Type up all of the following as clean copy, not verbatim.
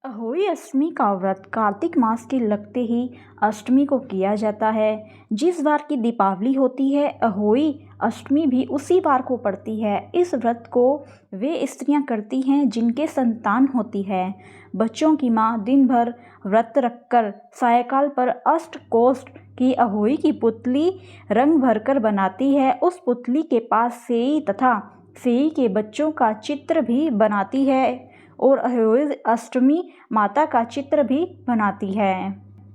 अहोई अष्टमी का व्रत कार्तिक मास के लगते ही अष्टमी को किया जाता है। जिस बार की दीपावली होती है, अहोई अष्टमी भी उसी बार को पड़ती है। इस व्रत को वे स्त्रियां करती हैं जिनके संतान होती है। बच्चों की मां दिन भर व्रत रखकर सायंकाल पर अष्टकोष्ठ की अहोई की पुतली रंग भरकर बनाती है। उस पुतली के पास सेई तथा सेई के बच्चों का चित्र भी बनाती है और अहोई अष्टमी माता का चित्र भी बनाती है।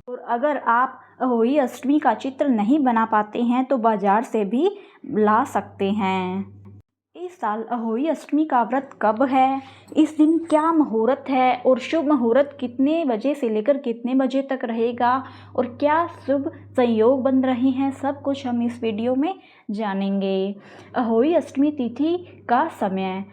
और अगर आप अहोई अष्टमी का चित्र नहीं बना पाते हैं तो बाजार से भी ला सकते हैं। इस साल अहोई अष्टमी का व्रत कब है, इस दिन क्या मुहूर्त है और शुभ मुहूर्त कितने बजे से लेकर कितने बजे तक रहेगा और क्या शुभ संयोग बन रहे हैं, सब कुछ हम इस वीडियो में जानेंगे। अहोई अष्टमी तिथि का समय।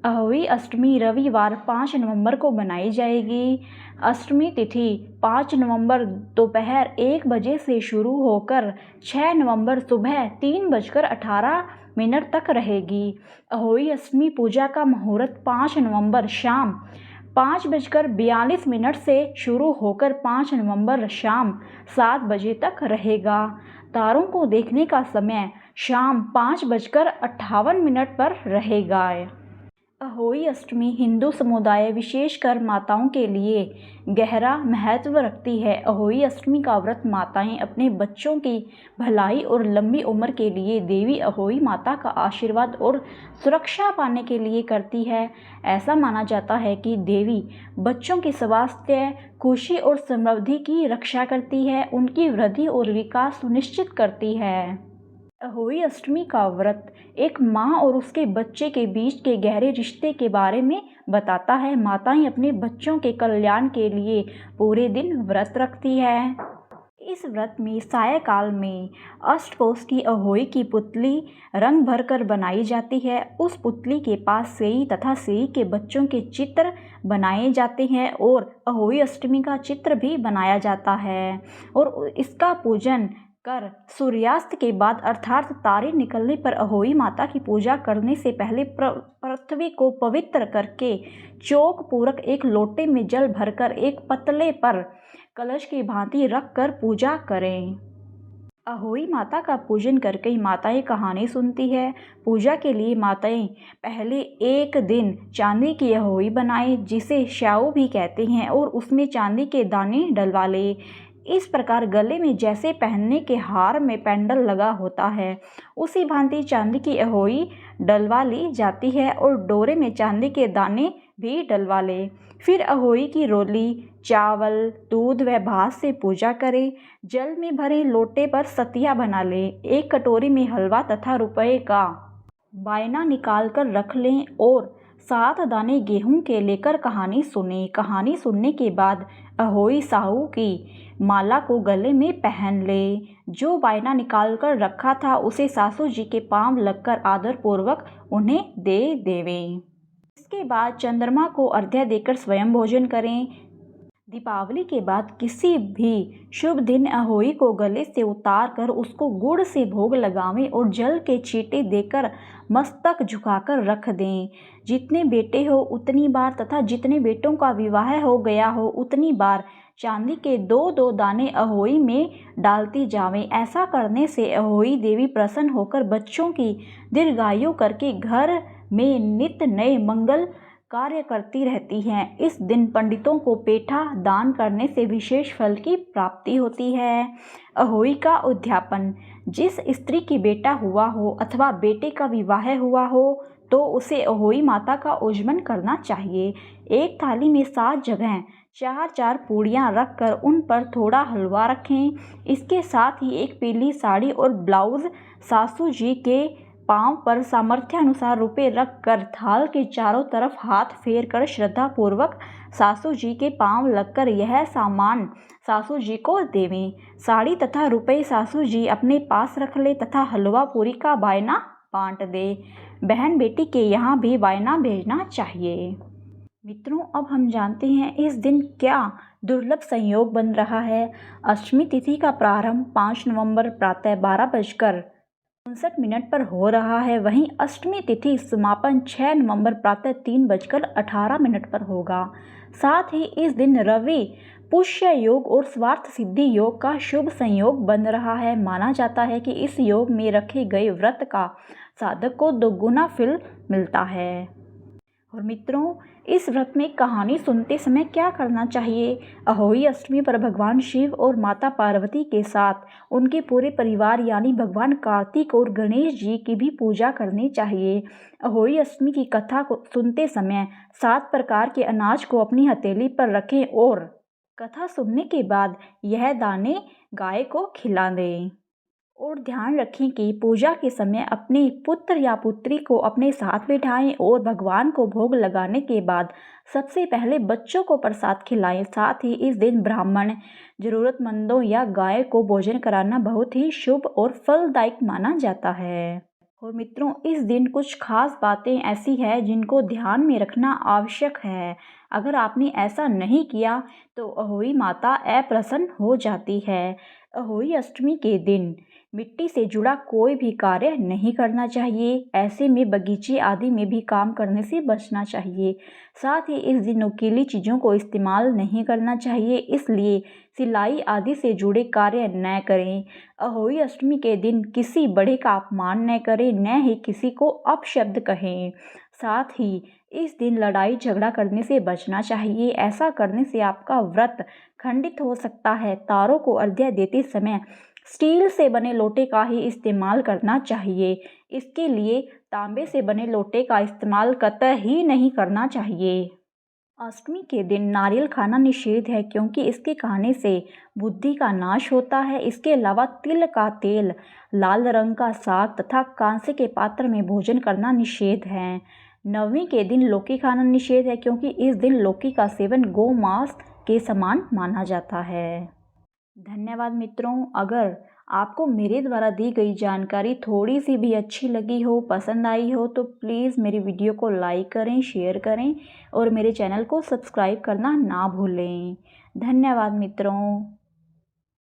अहोई अष्टमी रविवार 5 नवंबर को मनाई जाएगी। अष्टमी तिथि 5 नवंबर दोपहर 1 बजे से शुरू होकर 6 नवंबर सुबह 3:18 तक रहेगी। अहोई अष्टमी पूजा का मुहूर्त 5 नवंबर शाम 5:42 से शुरू होकर 5 नवंबर शाम 7 बजे तक रहेगा। तारों को देखने का समय शाम 5:58 पर रहेगा। अहोई अष्टमी हिंदू समुदाय विशेषकर माताओं के लिए गहरा महत्व रखती है। अहोई अष्टमी का व्रत माताएं अपने बच्चों की भलाई और लंबी उम्र के लिए देवी अहोई माता का आशीर्वाद और सुरक्षा पाने के लिए करती है। ऐसा माना जाता है कि देवी बच्चों के स्वास्थ्य, खुशी और समृद्धि की रक्षा करती है, उनकी वृद्धि और विकास सुनिश्चित करती है। अहोई अष्टमी का व्रत एक माँ और उसके बच्चे के बीच के गहरे रिश्ते के बारे में बताता है। माताएं अपने बच्चों के कल्याण के लिए पूरे दिन व्रत रखती है। इस व्रत में सायंकाल में अष्टकोष्ठ की अहोई की पुतली रंग भरकर बनाई जाती है। उस पुतली के पास सेई तथा सेई के बच्चों के चित्र बनाए जाते हैं और अहोई अष्टमी का चित्र भी बनाया जाता है और इसका पूजन कर सूर्यास्त के बाद अर्थात तारे निकलने पर अहोई माता की पूजा करने से पहले पृथ्वी को पवित्र करके चौक पूरक एक लोटे में जल भरकर एक पतले पर कलश की भांति रखकर पूजा करें। अहोई माता का पूजन करके माताएं कहानी सुनती है। पूजा के लिए माताएं पहले एक दिन चांदी की अहोई बनाएं जिसे श्याऊ भी कहते हैं और उसमें चांदी के दाने डलवा ले। इस प्रकार गले में जैसे पहनने के हार में पेंडल लगा होता है, उसी भांति चांदी की अहोई डलवा ली जाती है और डोरे में चांदी के दाने भी डलवा ले। फिर अहोई की रोली, चावल, दूध व भात से पूजा करें। जल में भरे लोटे पर सतिया बना लें। एक कटोरी में हलवा तथा रुपये का बायना निकाल कर रख लें और 7 दाने गेहूं के लेकर कहानी सुने। कहानी सुनने के बाद अहोई साहू की माला को गले में पहन ले। जो बायना निकाल कर रखा था उसे सासू जी के पांव लगकर आदर पूर्वक उन्हें दे देवें। इसके बाद चंद्रमा को अर्घ्य देकर स्वयं भोजन करें। दीपावली के बाद किसी भी शुभ दिन अहोई को गले से उतार कर उसको गुड़ से भोग लगावें और जल के छींटे देकर मस्तक झुकाकर रख दें। जितने बेटे हो उतनी बार तथा जितने बेटों का विवाह हो गया हो उतनी बार चांदी के 2-2 दाने अहोई में डालती जावें। ऐसा करने से अहोई देवी प्रसन्न होकर बच्चों की दीर्घायु करके घर में नित्य नए मंगल कार्य करती रहती हैं। इस दिन पंडितों को पेठा दान करने से विशेष फल की प्राप्ति होती है। अहोई का उद्यापन। जिस स्त्री की बेटा हुआ हो अथवा बेटे का विवाह हुआ हो तो उसे अहोई माता का उज्जमन करना चाहिए। एक थाली में 7 जगह 4-4 पूड़ियाँ रखकर उन पर थोड़ा हलवा रखें। इसके साथ ही एक पीली साड़ी और ब्लाउज सासू जी के पांव पर सामर्थ्यानुसार रुपये रख कर थाल के चारों तरफ हाथ फेर कर श्रद्धा पूर्वक सासू जी के पांव लगकर यह सामान सासू जी को देवें। साड़ी तथा रुपये सासू जी अपने पास रख ले तथा हलवा पूरी का बायना बांट दे। बहन बेटी के यहाँ भी बायना भेजना चाहिए। मित्रों, अब हम जानते हैं इस दिन क्या दुर्लभ संयोग बन रहा है। अष्टमी तिथि का प्रारंभ 5 नवंबर प्रातः 12:59 59 पर हो रहा है। वहीं अष्टमी तिथि समापन 6 नवंबर प्रातः 3:18 पर होगा। साथ ही इस दिन रवि पुष्य योग और स्वार्थ सिद्धि योग का शुभ संयोग बन रहा है। माना जाता है कि इस योग में रखे गए व्रत का साधक को दोगुना फल मिलता है। और मित्रों, इस व्रत में कहानी सुनते समय क्या करना चाहिए? अहोई अष्टमी पर भगवान शिव और माता पार्वती के साथ उनके पूरे परिवार यानी भगवान कार्तिक और गणेश जी की भी पूजा करनी चाहिए। अहोई अष्टमी की कथा को सुनते समय 7 प्रकार के अनाज को अपनी हथेली पर रखें और कथा सुनने के बाद यह दाने गाय को खिला दें। और ध्यान रखें कि पूजा के समय अपने पुत्र या पुत्री को अपने साथ बिठाएं और भगवान को भोग लगाने के बाद सबसे पहले बच्चों को प्रसाद खिलाएं। साथ ही इस दिन ब्राह्मण, जरूरतमंदों या गाय को भोजन कराना बहुत ही शुभ और फलदायक माना जाता है। और मित्रों, इस दिन कुछ खास बातें ऐसी हैं जिनको ध्यान में रखना आवश्यक है। अगर आपने ऐसा नहीं किया तो अहोई माता अप्रसन्न हो जाती है। अहोई अष्टमी के दिन मिट्टी से जुड़ा कोई भी कार्य नहीं करना चाहिए। ऐसे में बगीचे आदि में भी काम करने से बचना चाहिए। साथ ही इस दिन नुकीली चीज़ों को इस्तेमाल नहीं करना चाहिए, इसलिए सिलाई आदि से जुड़े कार्य न करें। अहोई अष्टमी के दिन किसी बड़े का अपमान न करें, न ही किसी को अपशब्द कहें। साथ ही इस दिन लड़ाई झगड़ा करने से बचना चाहिए। ऐसा करने से आपका व्रत खंडित हो सकता है। तारों को अर्घ्य देते समय स्टील से बने लोटे का ही इस्तेमाल करना चाहिए। इसके लिए तांबे से बने लोटे का इस्तेमाल कतई नहीं करना चाहिए। अष्टमी के दिन नारियल खाना निषेध है, क्योंकि इसके खाने से बुद्धि का नाश होता है। इसके अलावा तिल का तेल, लाल रंग का साग तथा कांसे के पात्र में भोजन करना निषेध है। नवमी के दिन लौकी खाना निषेध है, क्योंकि इस दिन लौकी का सेवन गौमांस के समान माना जाता है। धन्यवाद मित्रों। अगर आपको मेरे द्वारा दी गई जानकारी थोड़ी सी भी अच्छी लगी हो, पसंद आई हो, तो प्लीज़ मेरी वीडियो को लाइक करें, शेयर करें और मेरे चैनल को सब्सक्राइब करना ना भूलें। धन्यवाद मित्रों।